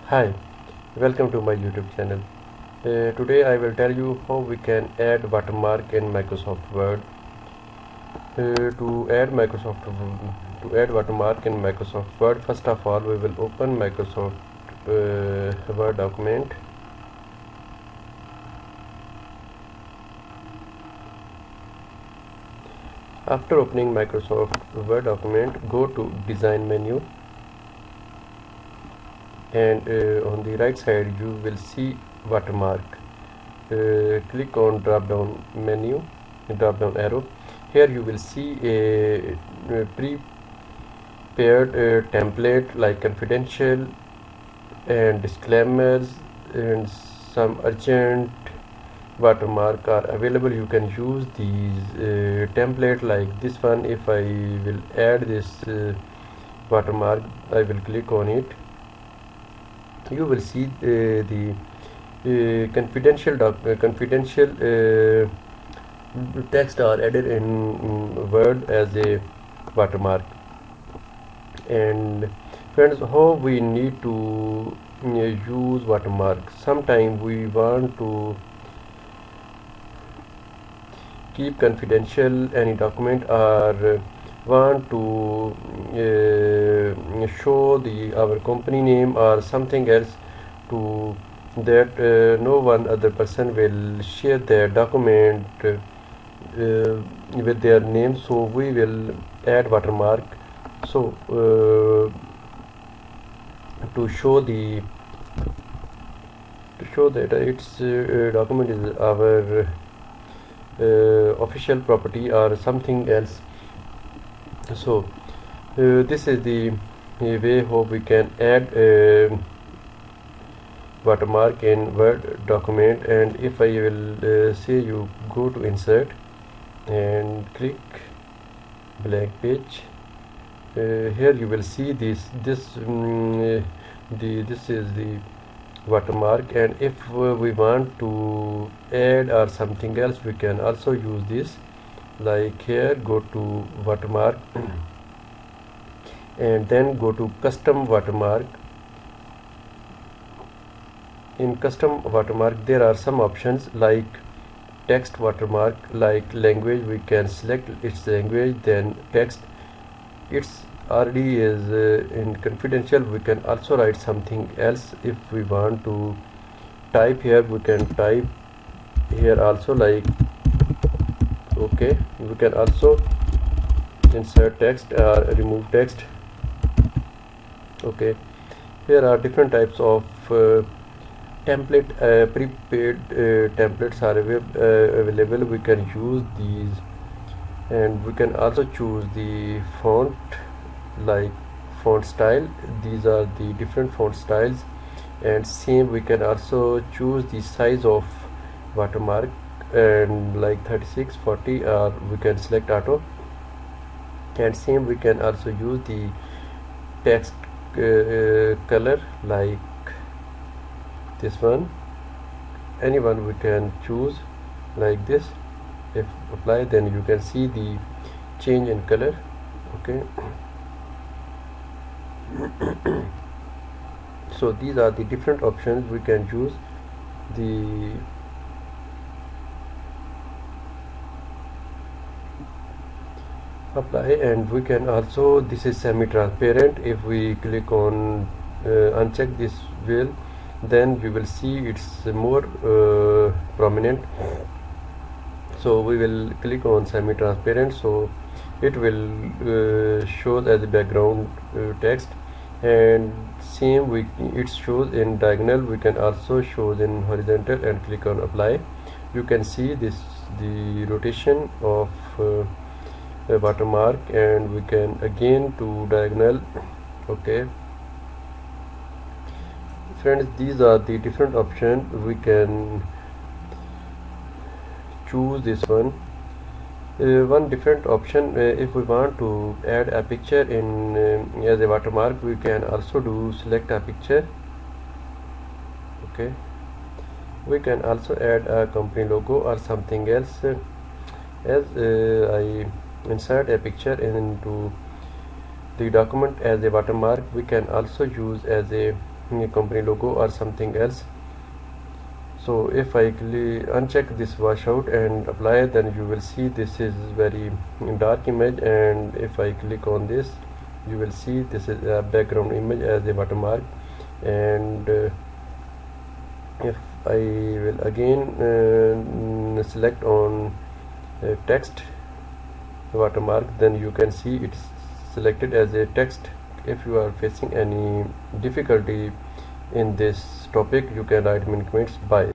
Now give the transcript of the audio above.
Hi, welcome to my YouTube channel. Today I will tell you how we can add watermark in Microsoft Word. To add watermark in Microsoft Word, first of all we will open Microsoft Word document. After opening Microsoft Word document, go to Design menu, and on the right side you will see watermark. Click on drop down arrow. Here you will see a prepared template like confidential and disclaimers, and some urgent watermark are available. You can use these template like this one. If I will add this watermark, I will click on it. You will see the confidential text are added in Word as a watermark. And friends, how we need to use watermark. Sometimes we want to keep confidential any document, or want to show our company name or something else to that no one other person will share their document with their name. So we will add watermark, so to show that its document is our official property or something else. So this is the way how we can add watermark in Word document. And if I will say you go to insert and click blank page, here you will see this is the watermark. And if we want to add or something else, we can also use this. Like here, go to watermark and then go to custom watermark. In custom watermark there are some options like text watermark. Like language, we can select its language, then text. It's already is in confidential. We can also write something else. If we want to type here, we can type here also, like okay. We can also insert text or remove text. Okay, here are different types of template. Prepaid templates are available. We can use these, and we can also choose the font, like font style. These are the different font styles. And same, we can also choose the size of watermark, and like 36, 40, or we can select auto. And same, we can also use the text color, like this one. Anyone we can choose like this. If apply, then you can see the change in color. Okay. So these are the different options we can use. The apply, and we can also, this is semi-transparent. If we click on uncheck this wheel, then we will see it's more prominent. So we will click on semi-transparent, so it will show as the background text. And same, it shows in diagonal. We can also show in horizontal, and click on apply. You can see this, the rotation of a watermark, and we can again to diagonal. Okay friends, these are the different options. We can choose this one. One different option, if we want to add a picture in as a watermark, we can also do select a picture. Okay, we can also add a company logo or something else. As I insert a picture into the document as a watermark, we can also use as a company logo or something else. So if I uncheck this washout and apply, then you will see this is very dark image, and if I click on this, you will see this is a background image as a watermark. And if I will again select on text watermark, then you can see it's selected as a text. If you are facing any difficulty in this topic, you can write me in comments. Bye.